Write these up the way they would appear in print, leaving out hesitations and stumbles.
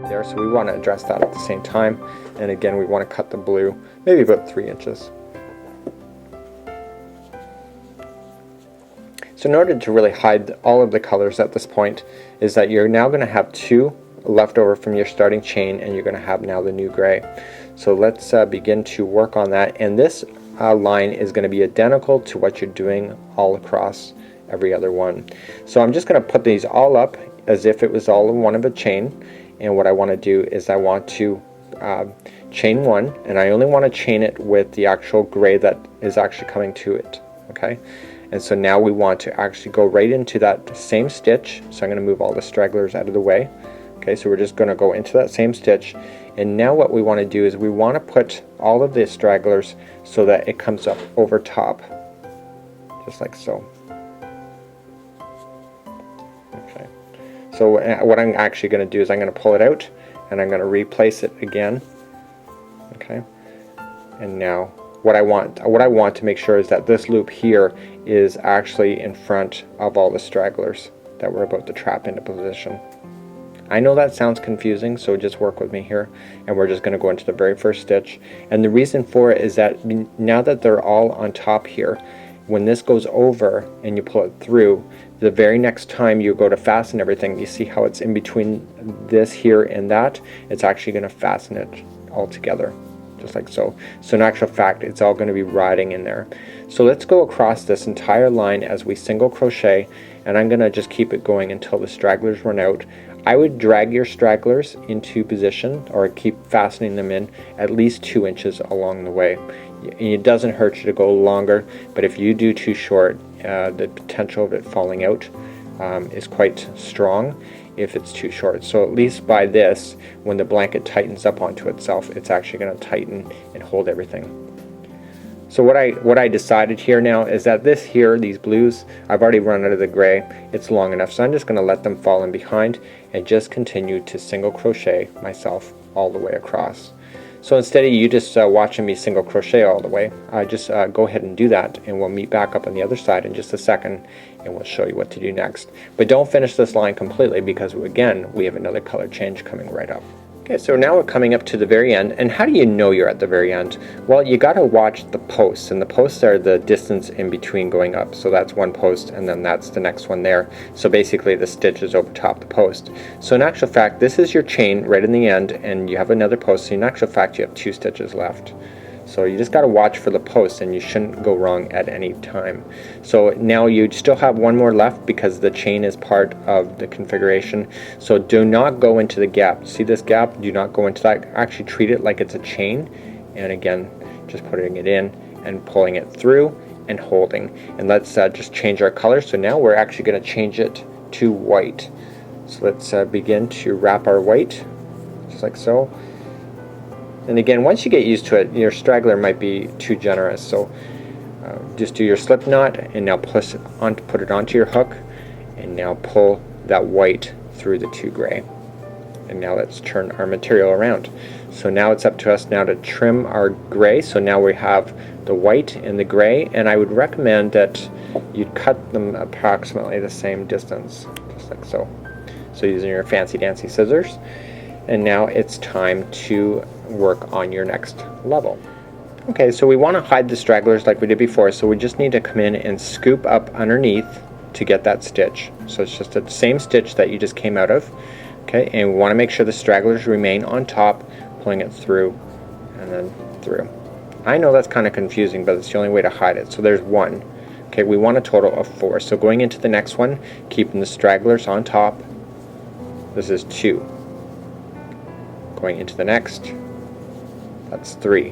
there, so we want to address that at the same time. And again, we want to cut the blue maybe about 3 inches. So in order to really hide all of the colors at this point is that you're now going to have 2 left over from your starting chain, and you're going to have now the new gray. So let's begin to work on that, and this line is going to be identical to what you're doing all across every other one. So I'm just going to put these all up as if it was all in one of a chain, and what I want to do is I want to chain 1, and I only want to chain it with the actual gray that is actually coming to it. Okay, and so now we want to actually go right into that same stitch. So I'm going to move all the stragglers out of the way. Okay, so we're just going to go into that same stitch, and now what we want to do is we want to put all of the stragglers so that it comes up over top, just like so. Okay, so what I'm actually going to do is I'm going to pull it out, and I'm going to replace it again. Okay, and now what I want to make sure is that this loop here is actually in front of all the stragglers that we're about to trap into position. I know that sounds confusing, so just work with me here, and we're just going to go into the very first stitch. And the reason for it is that now that they're all on top here, when this goes over and you pull it through, the very next time you go to fasten everything, you see how it's in between this here and that? It's actually going to fasten it all together, just like so. So in actual fact, it's all going to be riding in there. So let's go across this entire line as we single crochet, and I'm going to just keep it going until the stragglers run out. I would drag your stragglers into position, or keep fastening them in at least 2 inches along the way. It doesn't hurt you to go longer, but if you do too short, the potential of it falling out is quite strong if it's too short. So at least by this, when the blanket tightens up onto itself, it's actually going to tighten and hold everything. So what I decided here now is that this here, these blues, I've already run out of the gray. It's long enough, so I'm just going to let them fall in behind and just continue to single crochet myself all the way across. So instead of you just watching me single crochet all the way, just go ahead and do that, and we'll meet back up on the other side in just a second, and we'll show you what to do next. But don't finish this line completely, because again, we have another color change coming right up. Okay, so now we're coming up to the very end, and how do you know you're at the very end? Well, you got to watch the posts, and the posts are the distance in between going up. So that's one post, and then that's the next one there. So basically the stitch is over top the post. So in actual fact, this is your chain right in the end, and you have another post, so in actual fact you have 2 stitches left. So you just got to watch for the post, and you shouldn't go wrong at any time. So now you still have 1 more left because the chain is part of the configuration. So do not go into the gap. See this gap? Do not go into that. Actually treat it like it's a chain, and again, just putting it in and pulling it through and holding. And let's just change our color. So now we're actually going to change it to white. So let's begin to wrap our white, just like so. And again, once you get used to it, your straggler might be too generous, so just do your slip knot, and now put it onto your hook, and now pull that white through the 2 gray. And now let's turn our material around. So now it's up to us now to trim our gray. So now we have the white and the gray, and I would recommend that you cut them approximately the same distance, just like so. So using your fancy dancy scissors. And now it's time to work on your next level. Okay, so we want to hide the stragglers like we did before, so we just need to come in and scoop up underneath to get that stitch. So it's just the same stitch that you just came out of. Okay, and we want to make sure the stragglers remain on top, pulling it through and then through. I know that's kind of confusing, but it's the only way to hide it. So there's 1. Okay, we want a total of 4. So going into the next one, keeping the stragglers on top, this is 2. Going into the next, that's 3,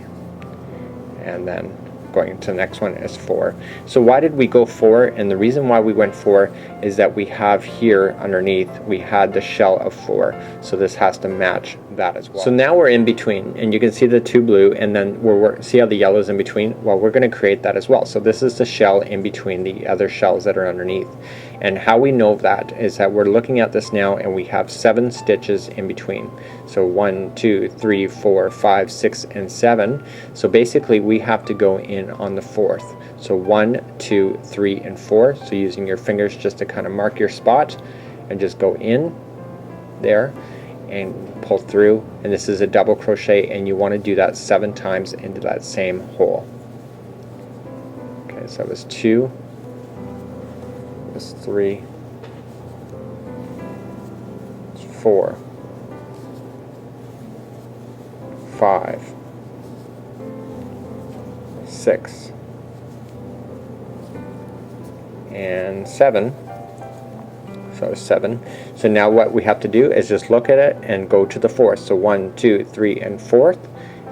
and then going into the next one is 4. So why did we go 4? And the reason why we went 4 is that we have here underneath, we had the shell of 4, so this has to match that as well. So now we're in between, and you can see the 2 blue, and then see how the yellow is in between? Well, we're going to create that as well. So this is the shell in between the other shells that are underneath. And how we know that is that we're looking at this now, and we have 7 stitches in between. So 1, 2, 3, 4, 5, 6, and 7. So basically we have to go in on the 4th. So 1, 2, 3, and 4. So using your fingers just to kind of mark your spot, and just go in there. and pull through, and this is a double crochet, and you want to do that 7 times into that same hole. Okay, so that was 2, that was 3, 4, 5, 6, and 7. So 7. So now what we have to do is just look at it and go to the 4th. So 1, 2, 3, and 4th.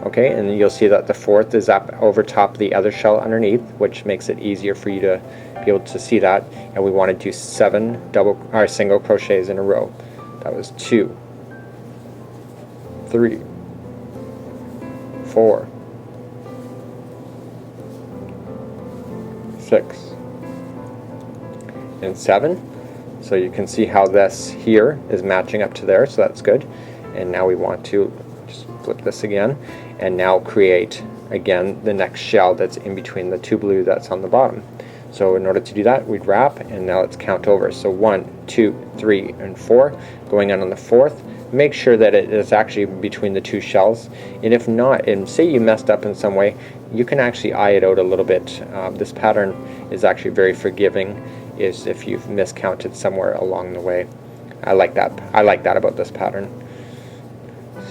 Okay, and you'll see that the 4th is up over top of the other shell underneath, which makes it easier for you to be able to see that. And we want to do 7 single crochets in a row. That was 2, 3, 4, 6, and 7. So you can see how this here is matching up to there, so that's good. And now we want to just flip this again, and now create again the next shell that's in between the 2 blue that's on the bottom. So in order to do that, we'd wrap, and now let's count over. So 1, 2, 3, and 4. Going on the 4th, make sure that it is actually between the 2 shells. And if not, and say you messed up in some way, you can actually eye it out a little bit. This pattern is actually very forgiving, is if you've miscounted somewhere along the way. I like that about this pattern.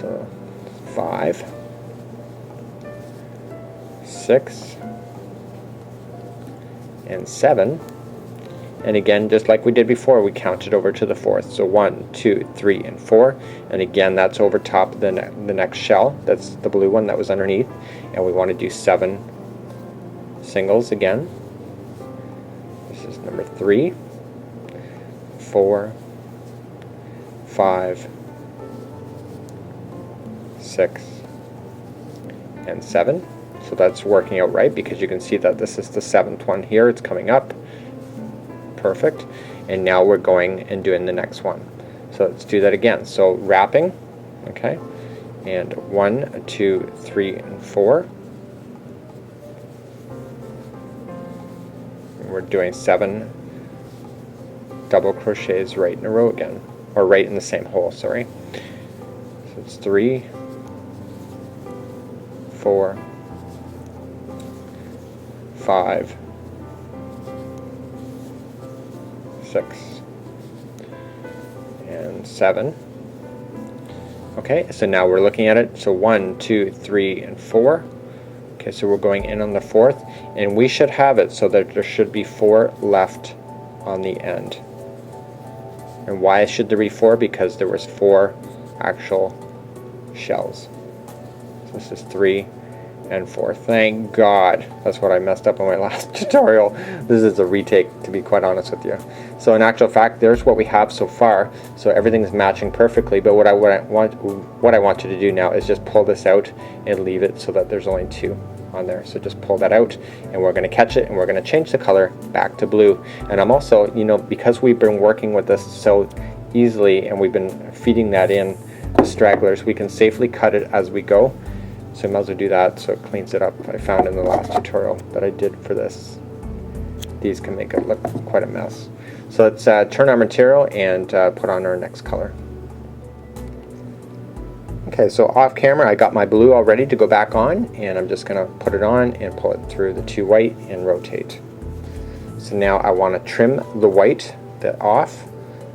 So 5, 6, and 7. And again, just like we did before, we counted over to the 4th. So 1, 2, 3, and 4. And again, that's over top of the next shell. That's the blue one that was underneath. And we want to do 7 singles again. This is number 3, 4, 5, 6, and 7. So that's working out right, because you can see that this is the 7th one here. It's coming up. Perfect. And now we're going and doing the next one. So let's do that again. So wrapping, okay, and 1, 2, 3, and 4. We're doing 7 double crochets right in a row again, or right in the same hole, sorry. So it's 3, 4, 5, 6, and 7. Okay, so now we're looking at it. So 1, 2, 3, and 4. Okay, so we're going in on the 4th, and we should have it so that there should be 4 left on the end. And why should there be 4? Because there was 4 actual shells. So this is 3 and 4. Thank God. That's what I messed up on my last tutorial. This is a retake, to be quite honest with you. So in actual fact, there's what we have so far. So everything's matching perfectly, but what I want you to do now is just pull this out and leave it so that there's only 2 on there. So just pull that out, and we're going to catch it, and we're going to change the color back to blue. And I'm also, you know, because we've been working with this so easily and we've been feeding that in the stragglers, we can safely cut it as we go. So I might as well do that so it cleans it up. I found in the last tutorial that I did for this, these can make it look quite a mess. So let's turn our material and put on our next color. Okay, so off camera I got my blue all ready to go back on, and I'm just going to put it on and pull it through the 2 white and rotate. So now I want to trim the white off,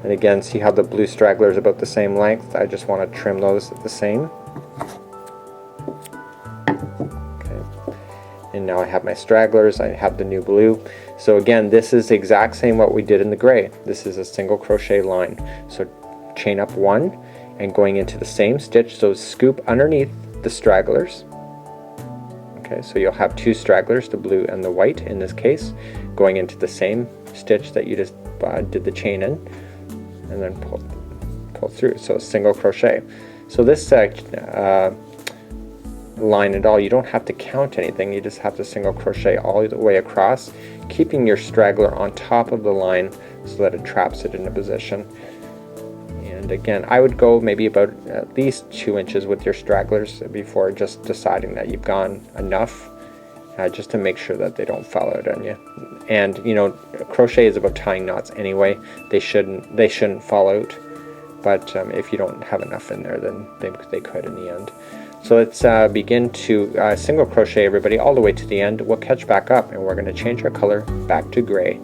and again, see how the blue straggler is about the same length. I just want to trim those at the same. Okay, and now I have my stragglers, I have the new blue. So again, this is the exact same what we did in the gray. This is a single crochet line. So chain up 1 and going into the same stitch, so scoop underneath the stragglers. Okay, so you'll have 2 stragglers, the blue and the white in this case, going into the same stitch that you just did the chain in, and then pull through. So single crochet. So this line and all, you don't have to count anything, you just have to single crochet all the way across, keeping your straggler on top of the line so that it traps it in a position. And again, I would go maybe about at least 2 inches with your stragglers before just deciding that you've gone enough, just to make sure that they don't fall out on you. And you know, crochet is about tying knots anyway. They shouldn't fall out. but if you don't have enough in there, then they could in the end. So let's begin to single crochet, everybody, all the way to the end. We'll catch back up and we're going to change our color back to gray.